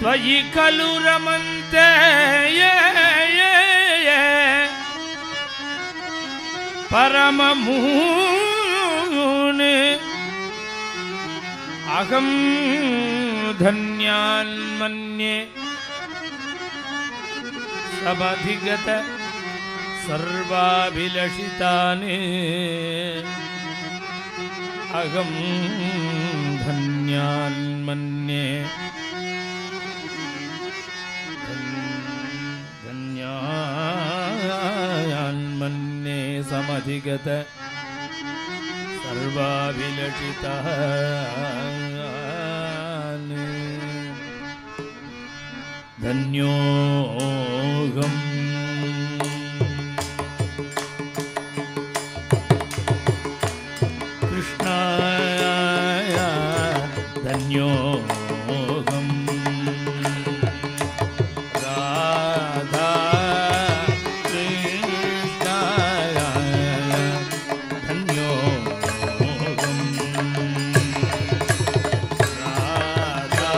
त्वयि खलु रमन्ते परममुने अहं धन्यान् मन्ये समधिगत सर्वाभिलषितानि अहं धन्यान् मन्ये धन्यान् मन्ये समधिगत सर्वाभिलषितानि धन्योऽहम् कृष्णाय धन्योऽहम् राधा कृष्णाय धन्योऽहम् राधा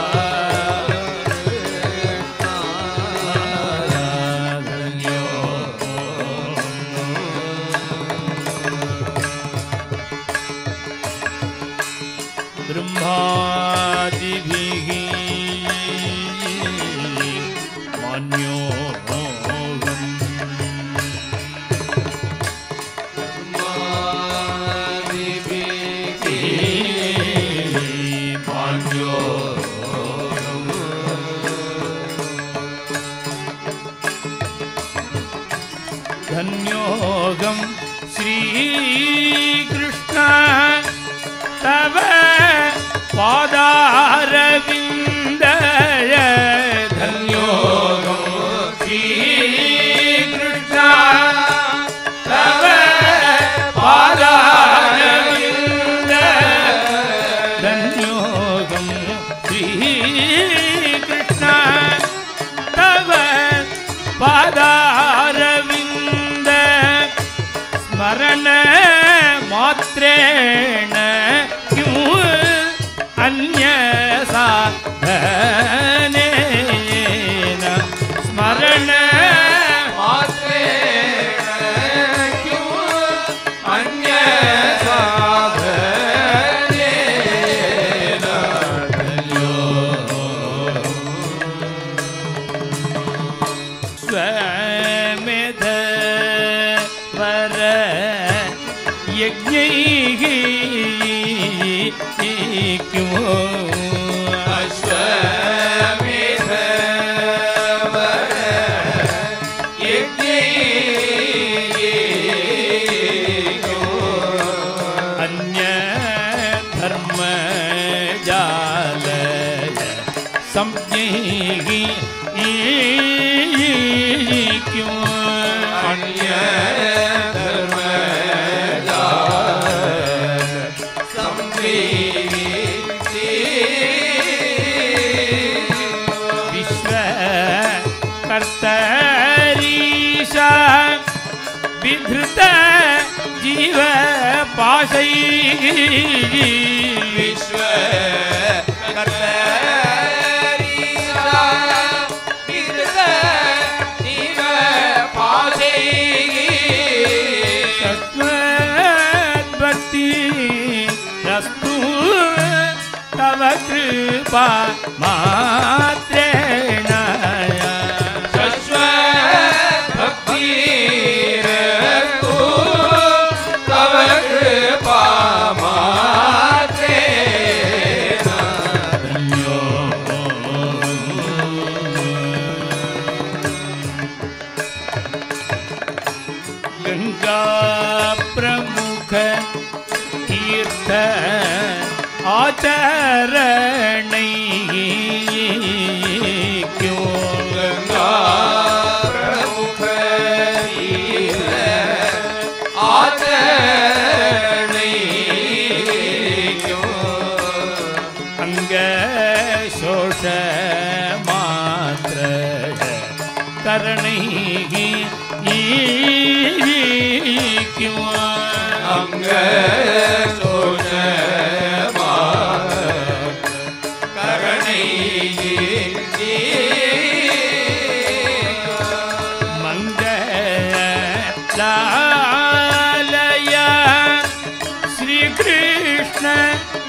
ब्रह्मादिभिः मान्योऽहम् धन्योऽहम् श्रीकृष्ण तव पादारविन्दय धन्योऽहम् श्रीकृष्ण तव पादारविन्दय धन्योऽहम् श्रीकृष्ण तव पादारविन्दय स्मरण मात्रेण अन्य साधनेन स्मरण मात्रेण क्यों अन्य साधनेन स्वमेध वर यज्ञैः क्यों अश्वमेध वर यज्ञैः क्यों अन्य धर्म जालय संज्ञैः क्यों अन्य कर्तरीशा विधृत जीव पाशैः विश्व कर्तरीशा विधृत जीव पाशैः तस्मद्भक्ति रस्तु तव कृपा मात्रेण प्रमुख तीर्थ आचरणै क्यों गंगा प्रमुख तीर्थ आचरणै क्यों अंग शोष मात्र करणै क्यों अंग शोष मात्र करणै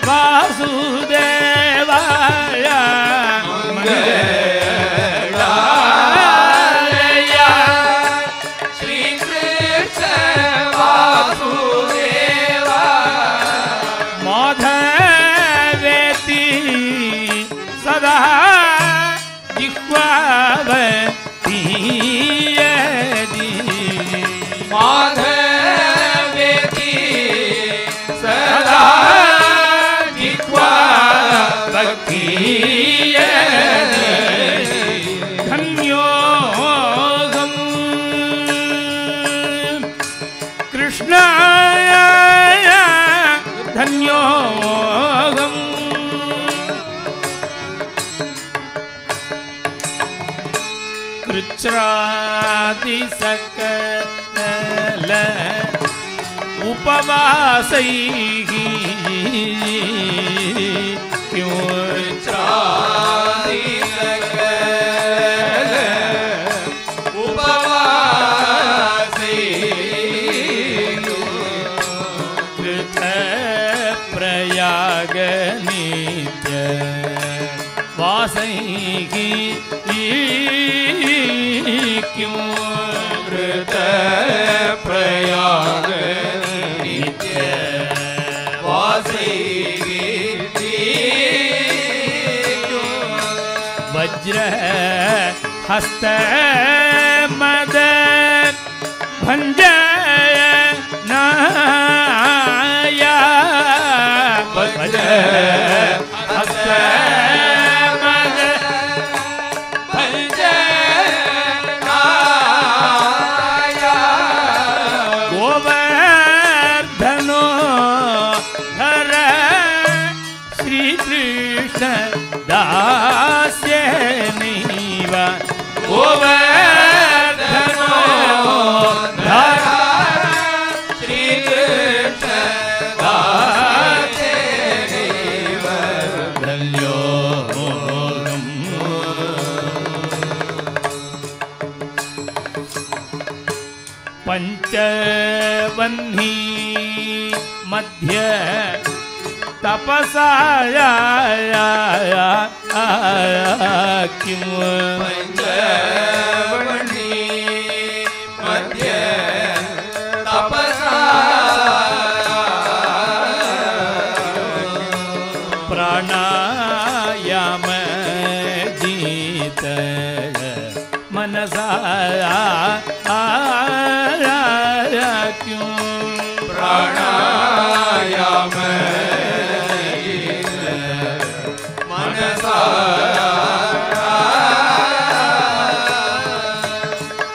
वासुदेवाय मंगलाय श्री कृष्ण वासुदेवाय माधवेति सदा जिह्वावती माधवेति सदा जिह्वावती धन्योऽहं कृष्णाय धन्योऽहम् कृच्छ्रादिसकल उपवासैः प्रयाग नित्य वासैः क्यों कृत प्रयाग नित्य वासैः वज्र हस्त मद भंजय नाया वज्र हस्त मद गोवर्धनो धर श्री कृष्ण दास्य नीवा गोवर्धनो धर श्री कृष्ण दास्य नीवा धन्योऽहम् पंचवह्नि मध्य तपसाया किं पंचवह्नि मध्य तपसा प्राणायाम जीत मनसा क्यों प्राणायाम मनसा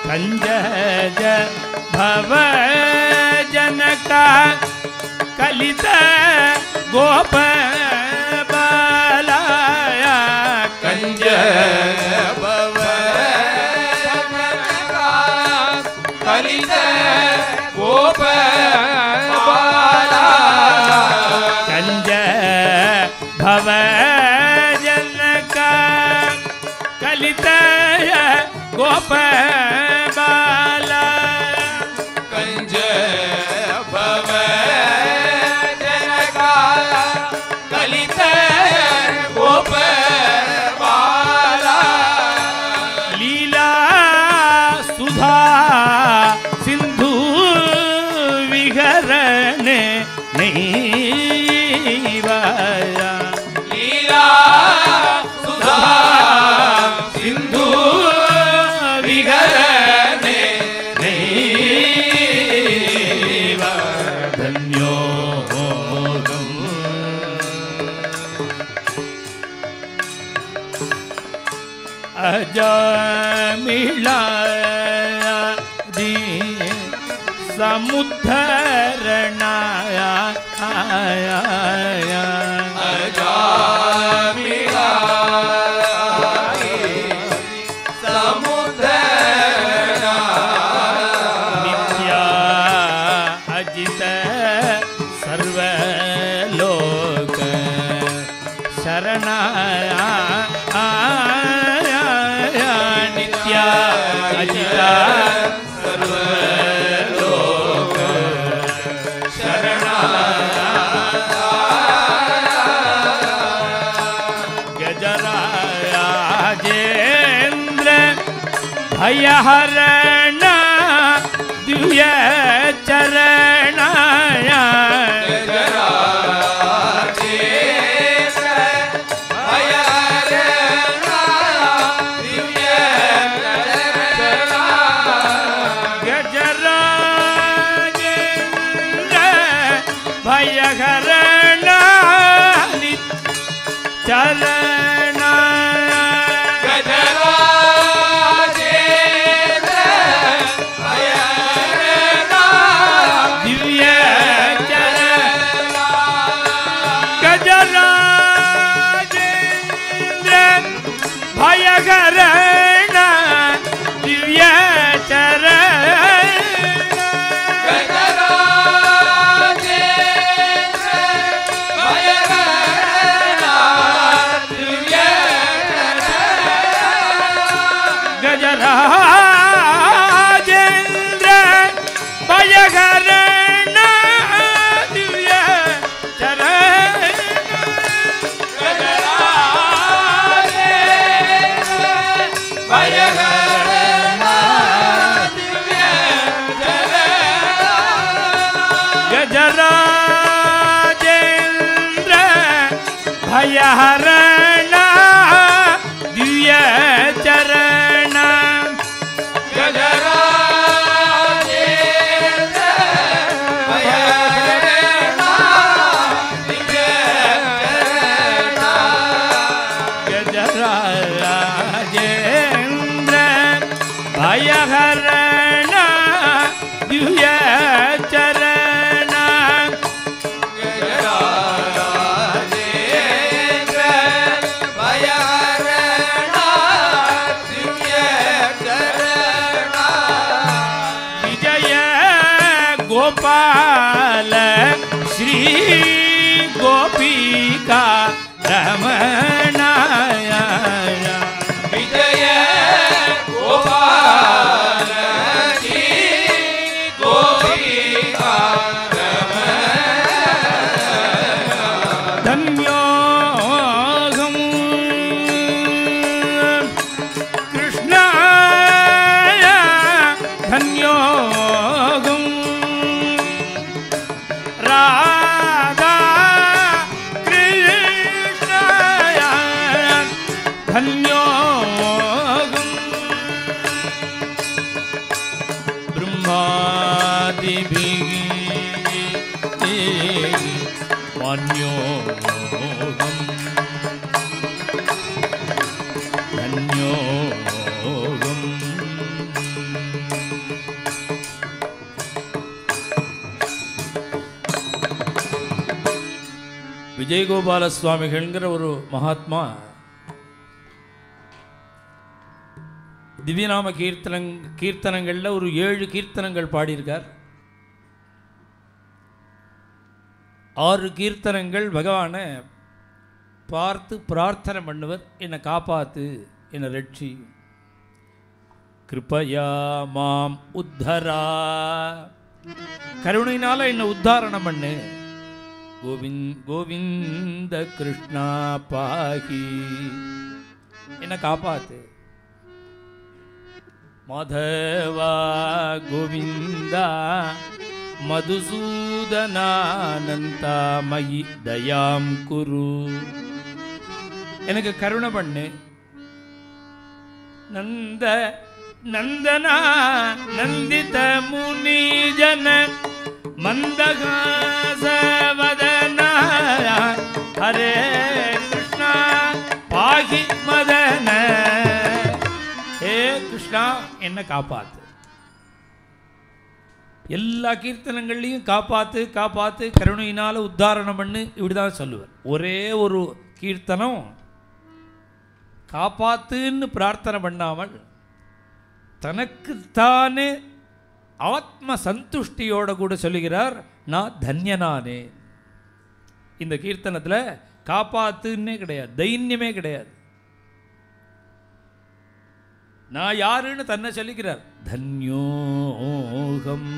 कंजज भव जनका कलित गोप बालाया कंज भव जनका कलित गोप बाला कंज भव जनका कलित गोप बाला कंज भव जनका कलित गोप बाला लीला सुधा सिंधु विहरणे नैवाया लीला सुधा सिंधु विहरणे नैवा धन्योऽहम् अजमिलादि समुद्धरणाय नित्या अजित सर्वलोक शरणाय नित्या अजिता सर्वलोक शरणाय भयहरण दिव्य चरण भयहरण चरण गजराजेन्द्र भयहरण दिव्य चरण गजराजेन्द्र भयहरण दिव्य चरण गजराजेन्द्र भयहरण दिव्य चरण गजराजेन्द्र भयहरण दिव्य चरण भयहरण दिव्य चरण गजराजेन्द्र भयहरण दिव्य चरण विजय गोपाल श्री गोपिका रमण विजय गोपाल जी गोपिका धन्योऽहं कृष्णाय धन्योऽहं राधा कृष्णाय धन्योऽहं ब्रह्मादिभिः मान्योऽहं धन्योऽहं விஜயகோபால சுவாமிகள்ங்கிற ஒரு மகாத்மா திவ்யநாம கீர்த்தனங்களில் ஒரு 7 கீர்த்தனங்கள் பாடியிருக்கார். 6 கீர்த்தனங்கள் பகவானை பார்த்து பிரார்த்தனை பண்ணுவர், என்னை காப்பாத்து, என்னை ரட்சி, கிருபயா மாம் உத்தரா, கருணையினால என்னை உத்தாரணம் பண்ணு, கோவிந்த கிருஷ்ணா பாகி, என்னை காப்பாத்து, மாதவா கோவிந்தா மதுசூதனானந்தா மயி தயாம் குரு, எனக்கு கருணை பண்ணு, நந்த நந்தனா நந்தித முனி ஜன மந்தகாசவதனா ஹரே கிருஷ்ணா பாகி மதன, ஹே கிருஷ்ணா என்னை காப்பாத்து. எல்லா கீர்த்தனங்கள்லையும் காப்பாத்து காப்பாத்து, கருணையினால உத்தாரணம் பண்ணு, இப்படிதான் சொல்லுவார். ஒரே ஒரு கீர்த்தனம் காப்பாத்துன்னு பிரார்த்தனை பண்ணாமல் தனக்குத்தானே ஆத்ம சந்துஷ்டியோட கூட சொல்லுகிறார், நான் தன்யனானே. இந்த கீர்த்தனத்தில் காப்பாத்துன்னே கிடையாது, தைன்யமே கிடையாது. நான் யாருன்னு தன்னை சொல்லிக்கிறார், தன்யோகம்.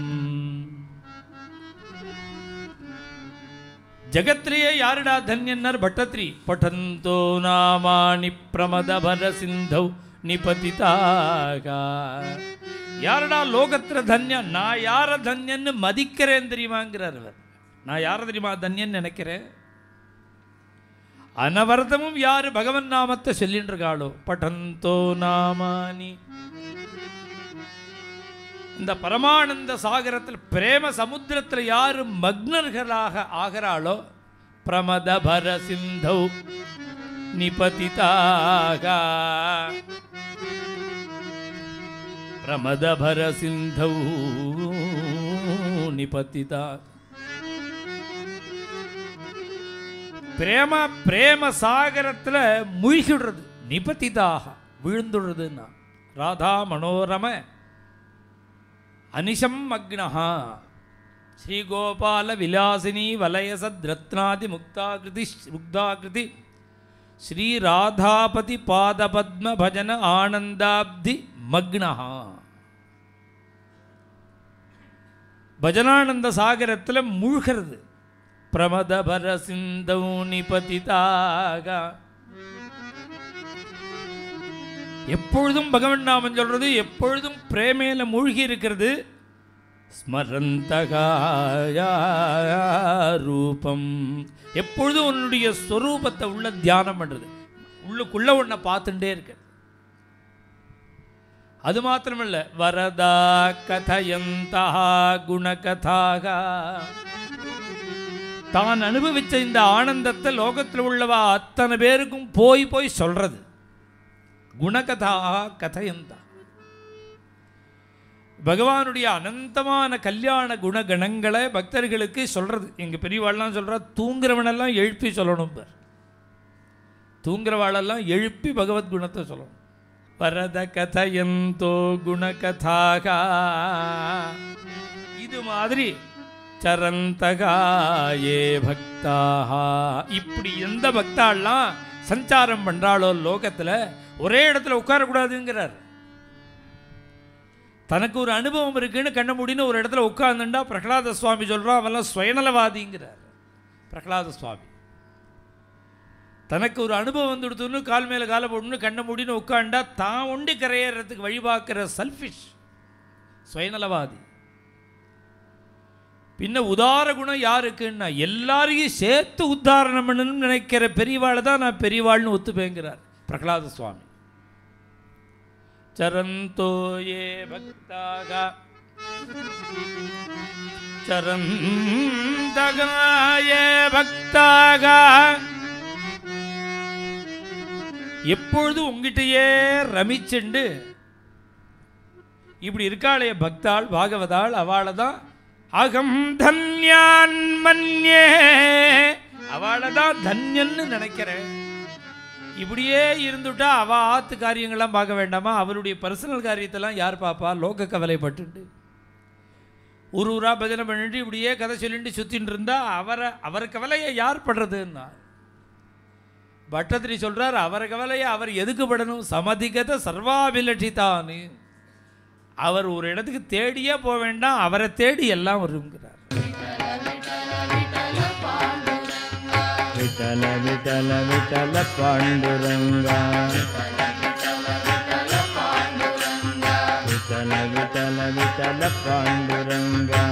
ஜகத்ரியே யாருடா தன்யன்னார் பட்டத்ரி. பட்டந்தோ நாமானி பிரமதபர சிந்தௌ நிபதிதாக. யாரடா லோகத்துல தன்யம்? நான் யார தன்யன்னு மதிக்கிறேன் தெரியுமாங்கிறார் அவர். நான் யார தெரியுமா தன்யன்னு நினைக்கிறேன்? அனவரதமும் யாரு பகவன் நாமத்தை சொல்லிட்டு இருக்காளோ, பட்டந்தோ நாமானி, இந்த பரமானந்த சாகரத்தில் பிரேம சமுத்திரத்தில் யாரு மக்னர்களாக ஆகிறாளோ, பிரமத பர சிந்தௌ நிபதிதாக, பிரமத பர சிந்தௌ நிபதிதாக. பிரேம சாகரத்தில் மூழ்கிடுறது, நிபதிதாக விழுந்துடுறதுன்னா. ராதா மனோரம அனிஷம் மக்னஹா ஸ்ரீகோபால விலாசினி வலயசத் ரத்னாதி முக்தாகிருதி ஸ்ரீ ராதாபதி பாதபத்ம பஜன ஆனந்தாப்தி மக்னஹா. பஜனானந்த சாகரத்தில் மூழ்கிறது. பிரமத பர சிந்தௌ நிபதிதாக. எப்பொழுதும் பகவன் நாமம் சொல்றது, எப்பொழுதும் பிரேமையில மூழ்கி இருக்கிறது. ஸ்மரந்தகாய ரூபம், எப்பொழுதும் உன்னுடைய ஸ்வரூபத்தை உள்ள தியானம் பண்றது, உள்ளுக்குள்ள உன்னை பார்த்துட்டே இருக்க. அது மாத்திரமல்ல, வரதா கதயந்தா குணகதாக, தான் அனுபவிச்ச இந்த ஆனந்தத்தை லோகத்தில் உள்ளவா அத்தனை பேருக்கும் போய் போய் சொல்றது. குணகதா கதையந்தா, பகவானுடைய அனந்தமான கல்யாண குணகணங்களை பக்தர்களுக்கு சொல்றது. எங்க பெரியவாள்லாம் சொல்ற, தூங்குறவனெல்லாம் எழுப்பி சொல்லணும். தூங்குறவாளெல்லாம் எழுப்பி பகவத் குணத்தை சொல்லணும். வரத கதையந்தோ குணகதாக. இது மாதிரி சரந்தகாயே பக்தாக, இப்படி எந்த பக்தாள்லாம் சஞ்சாரம் பண்றாளோ லோகத்துல, ஒரே இடத்துல உட்காரக்கூடாதுங்கிறார். தனக்கு ஒரு அனுபவம் இருக்குன்னு கண்ண முடின்னு ஒரு இடத்துல உட்கார்ந்துட்டா பிரகலாத சுவாமி சொல்றான், அவெல்லாம் சுயநலவாதிங்கிறார். பிரகலாத சுவாமி தனக்கு ஒரு அனுபவம் வந்துடுத்துன்னு கால் மேல காலை போடணும்னு கண்ண முடின்னு உட்காண்டா தான் ஒண்டி கரையேறதுக்கு வழிபார்க்கிற செல்ஃபிஷ் சுயநலவாதி. பின்ன உதார குணம் யாருக்குன்னா, எல்லாரையும் சேர்த்து உத்தாரணம் பண்ணணும்னு நினைக்கிற பெரியவாளை தான் நான் பெரியவாள்னு ஒத்துப்பேங்கிறார் பிரகலாத சுவாமி. சரந்தோ ஏ பக்தாக சரந்தகாயே பக்தாக, எப்பொழுதும் உங்ககிட்டயே ரமிச்சுண்டு இப்படி இருக்காளே பக்தாள் பாகவதாள், அவளை தான் அகம் தன்யான் மன்யே, அவளை தான் தன்யன்னு நினைக்கிறேன். இப்படியே இருந்துட்டா அவ ஆத்து காரியங்கள்லாம் பார்க்க வேண்டாமா? அவருடைய பர்சனல் காரியத்தெல்லாம் யார் பார்ப்பா? லோக கவலைப்பட்டு ஒரு ஊரா பஜனை பண்ணிட்டு இப்படியே கதை சொல்லிட்டு சுத்தின்னு இருந்தா அவர் கவலையை யார் படுறதுன்னா பட்டத்திரி சொல்றார், அவர் கவலையை அவர் எதுக்கு படணும்? சமதிகத சர்வாபிலட்சிதான்னு, அவர் ஒரு இடத்துக்கு தேடியே போக வேண்டாம், அவரை தேடி எல்லாம் வருங்கிறார். விட்டல விட்டல விட்டல பாண்டுரங்கா, விட்டல விட்டல விட்டல பாண்டுரங்கா.